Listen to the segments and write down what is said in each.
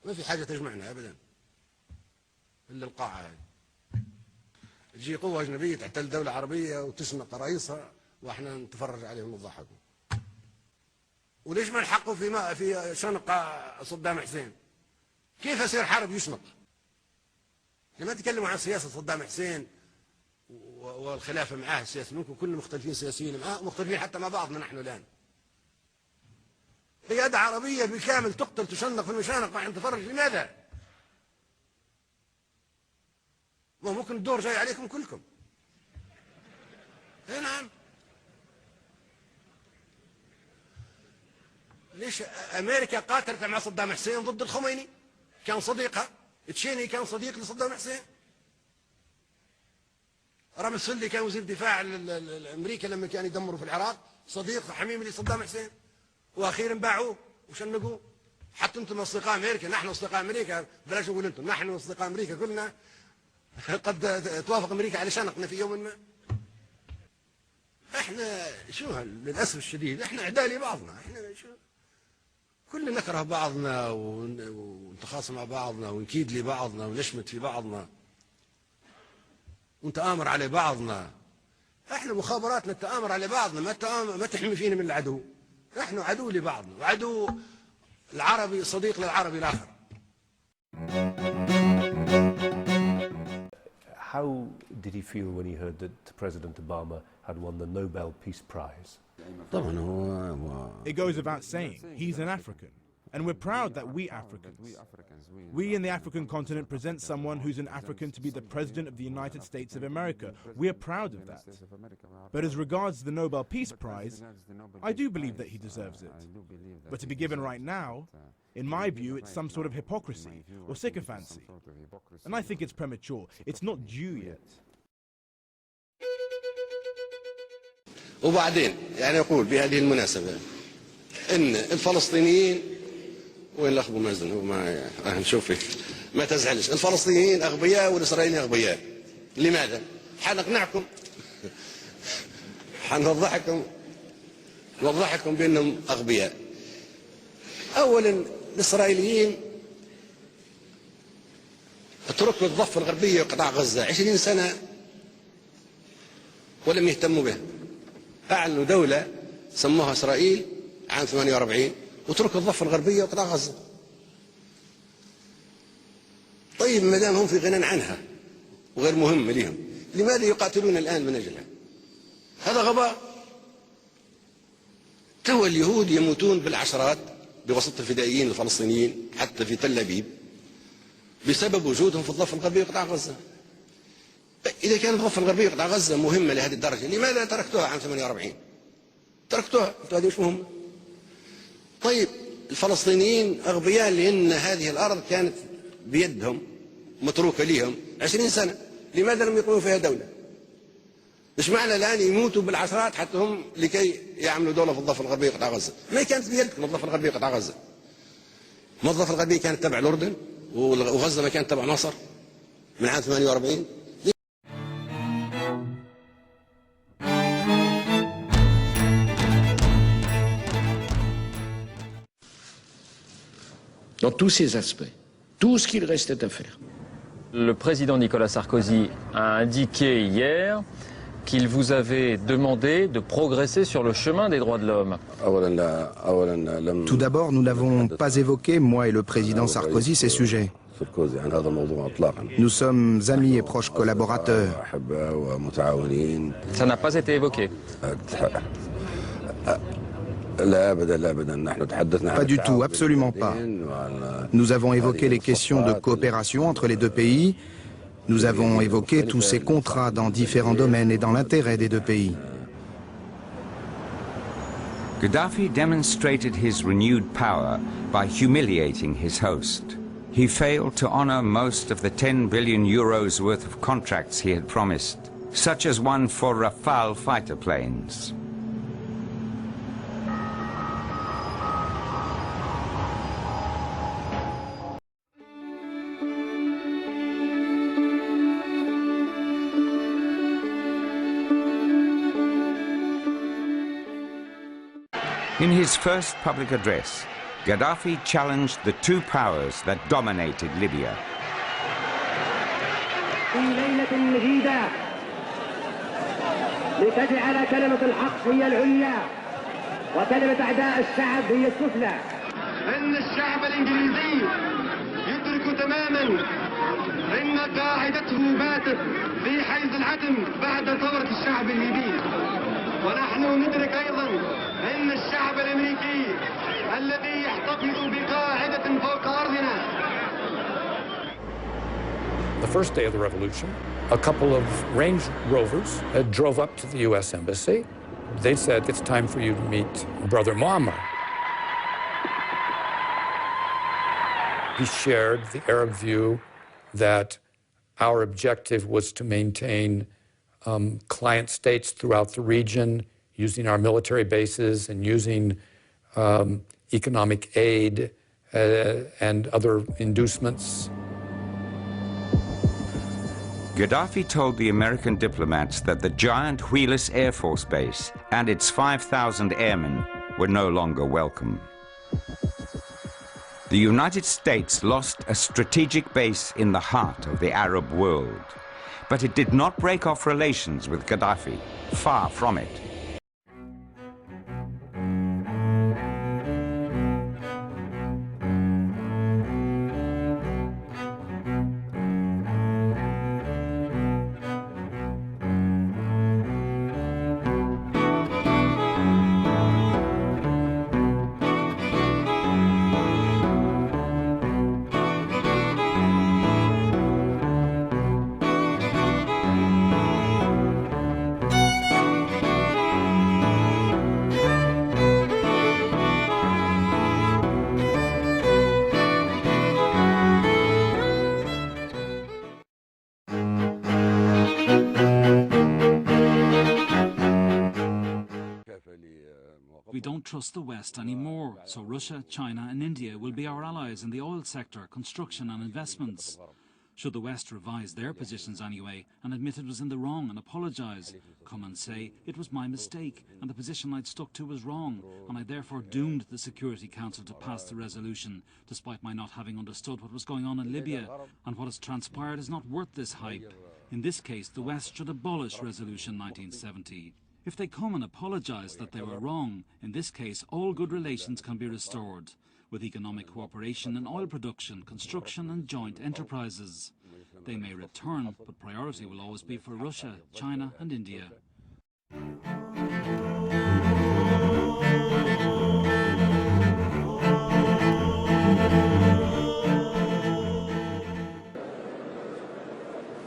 ما في حاجة تجمعنا أبدا إلا القاعة هذه. تجي قوة أجنبية تحتل دولة عربية وتشنق رئيسها وإحنا نتفرج عليهم ونضحكوا. وليش ما نحقوا في شنق صدام حسين؟ كيف يصير حرب يشنق؟ لما تكلموا عن سياسة صدام حسين والخلافة معاه السياسة، ممكن كلنا مختلفين سياسيين معاه، مختلفين حتى مع بعضنا نحن الآن. قيادة عربية بالكامل تقتل تشنق في المشانق ما نتفرج، لماذا؟ ما ممكن الدور جاي عليكم كلكم. اي نعم. ليش امريكا قاتلت مع صدام حسين ضد الخميني؟ كان صديقها. تشيني كان صديق لصدام حسين. رامسفيلد كان وزير دفاع امريكا لما كان يدمروا في العراق، صديق حميم لصدام حسين. واخيرا باعوه وشنقوه. حتى انتم اصدقاء امريكا، نحن اصدقاء امريكا، بلاش نقول انتم، نحن اصدقاء امريكا كلنا قد توافق امريكا على شنقنا في يوم ما. احنا شو للاسف الشديد احنا اعداء لبعضنا، احنا شو كلنا نكره بعضنا ونتخاصم مع بعضنا ونكيد لبعضنا ونشمت في بعضنا ونتآمر على بعضنا. احنا مخابراتنا التآمر على بعضنا، ما تحمي فينا من العدو. نحن عدو لبعضنا، وعدو العربي صديق للعربي الآخر. How did he feel when he heard that President Obama had won the Nobel Peace Prize? طبعا هو It goes without saying, he's an African. And we're proud that we Africans, we in the African continent present someone who's an African to be the President of the United States of America. We're proud of that. But as regards the Nobel Peace Prize, I do believe that he deserves it. But to be given right now, in my view, it's some sort of hypocrisy or sycophancy. And I think it's premature. It's not due yet. وبعدين يعني أقول بهذه المناسبة إن الفلسطينيين وين الأخ أبو مازن؟ هو ما نشوف فيك ما تزعلش. الفلسطينيين أغبياء والإسرائيليين أغبياء. لماذا؟ حنقنعكم، حنوضحكم بأنهم أغبياء. أولا الإسرائيليين تركوا الضفة الغربية وقطاع غزة 20 سنة ولم يهتموا بها. أعلنوا دولة سموها إسرائيل عام 48 وتركوا الضفة الغربية وقطاع غزة. طيب ما دام هم في غنى عنها وغير مهمة لهم، لماذا يقاتلون الآن من أجلها؟ هذا غباء. تو اليهود يموتون بالعشرات بواسطة الفدائيين الفلسطينيين حتى في تل أبيب بسبب وجودهم في الضفة الغربية وقطاع غزة. إذا كانت الضفة الغربية وقطاع غزة مهمة لهذه الدرجة، لماذا تركتوها عام 48؟ تركتوها، هذه مش مهمة. طيب الفلسطينيين أغبياء لأن هذه الأرض كانت بيدهم متروكة لهم 20 سنة، لماذا لم يقوموا فيها دولة؟ مش معنى الآن يموتوا بالعشرات حتى هم لكي يعملوا دولة في الضفة الغربية وقطاع غزة. ما كانت بيدكم الضفة الغربية وقطاع غزة. ما الضفة الغربية كانت تبع الأردن وغزة ما كانت تبع مصر من عام 48. Dans tous ces aspects, tout ce qu'il restait à faire. Le président Nicolas Sarkozy a indiqué hier qu'il vous avait demandé de progresser sur le chemin des droits de l'homme. Tout d'abord, nous n'avons pas évoqué, moi et le président Sarkozy, ces sujets. Nous sommes amis et proches collaborateurs. Ça n'a pas été évoqué. Pas du tout, absolument pas. Nous avons évoqué les questions de coopération entre les deux pays, Nous avons évoqué tous ces contrats dans différents domaines et dans l'intérêt des deux pays. Gaddafi demonstrated his renewed power by humiliating his host. He failed to honor most of the 10 billion euros worth of contracts he had promised, such as one for Rafale fighter planes. In his first public address, Gaddafi challenged the two powers that dominated Libya. في ليلة مجيدة لتجعل كلمة الحق هي العليا وكلمة أعداء الشعب هي السفلى. إن الشعب الإنجليزي يدرك تماما إن قاعدته باتت في حيز العدم بعد ثورة الشعب الليبي، ونحن ندرك أيضا إن الشعب الأمريكي الذي يحتفظ بقاعدة فوق أرضنا. The first day of the revolution, a couple of Range Rovers drove up to the U.S. Embassy. They said, it's time for you to meet Brother Muammar. He shared the Arab view that our objective was to maintain client states throughout the region, using our military bases and using economic aid and other inducements. Gaddafi told the American diplomats that the giant Wheelus Air Force Base and its 5,000 airmen were no longer welcome. The United States lost a strategic base in the heart of the Arab world, but it did not break off relations with Gaddafi, far from it. We don't trust the West anymore, so Russia, China and India will be our allies in the oil sector, construction and investments. Should the West revise their positions anyway and admit it was in the wrong and apologise, come and say it was my mistake and the position I'd stuck to was wrong and I therefore doomed the Security Council to pass the resolution, despite my not having understood what was going on in Libya, and what has transpired is not worth this hype. In this case, the West should abolish Resolution 1970. If they come and apologise that they were wrong, in this case all good relations can be restored, with economic cooperation in oil production, construction and joint enterprises. They may return, but priority will always be for Russia, China and India.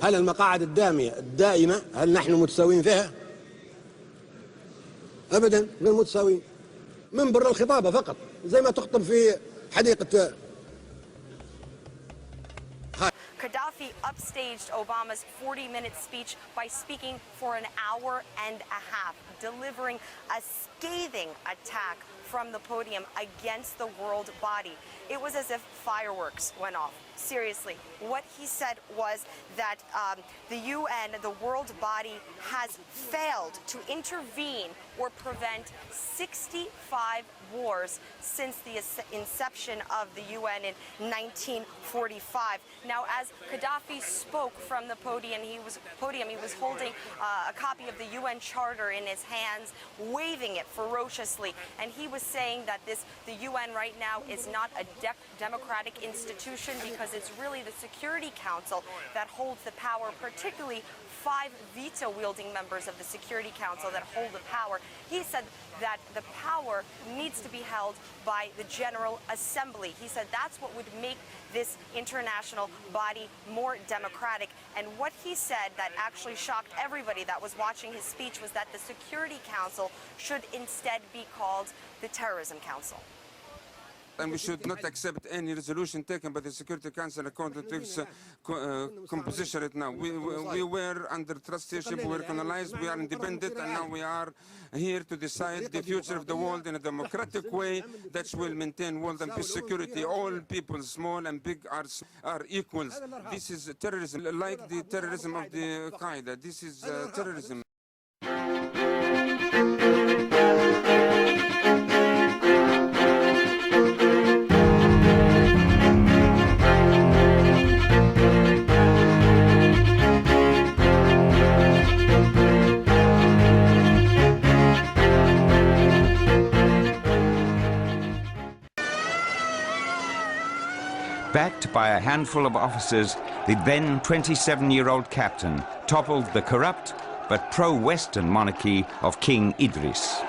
هل المقاعد الدائمة هل نحن متساويين فيها؟ أبدا غير متساويين، من برا الخطابة فقط زي ما تخطب في حديقة. Gaddafi upstaged Obama's 40-minute speech by speaking for an hour and a half, delivering a scathing attack from the podium against the world body. It was as if fireworks went off. Seriously, what he said was that the UN, the world body, has failed to intervene or prevent 65 wars since the inception of the UN in 1945. Now, as Gaddafi spoke from the podium, he was holding a copy of the UN Charter in his hands, waving it ferociously, and he was saying that the UN right now is not a democratic institution because because it's really the Security Council that holds the power, particularly 5 veto-wielding members of the Security Council that hold the power. He said that the power needs to be held by the General Assembly. He said that's what would make this international body more democratic. And what he said that actually shocked everybody that was watching his speech was that the Security Council should instead be called the Terrorism Council. And we should not accept any resolution taken by the Security Council according to its composition right now. We were under trusteeship, we were colonized, we are independent, and now we are here to decide the future of the world in a democratic way that will maintain world and peace security. All people, small and big, are equals. This is terrorism, like the terrorism of the Qaeda. This is terrorism. Backed by a handful of officers, the then 27-year-old captain toppled the corrupt but pro-Western monarchy of King Idris.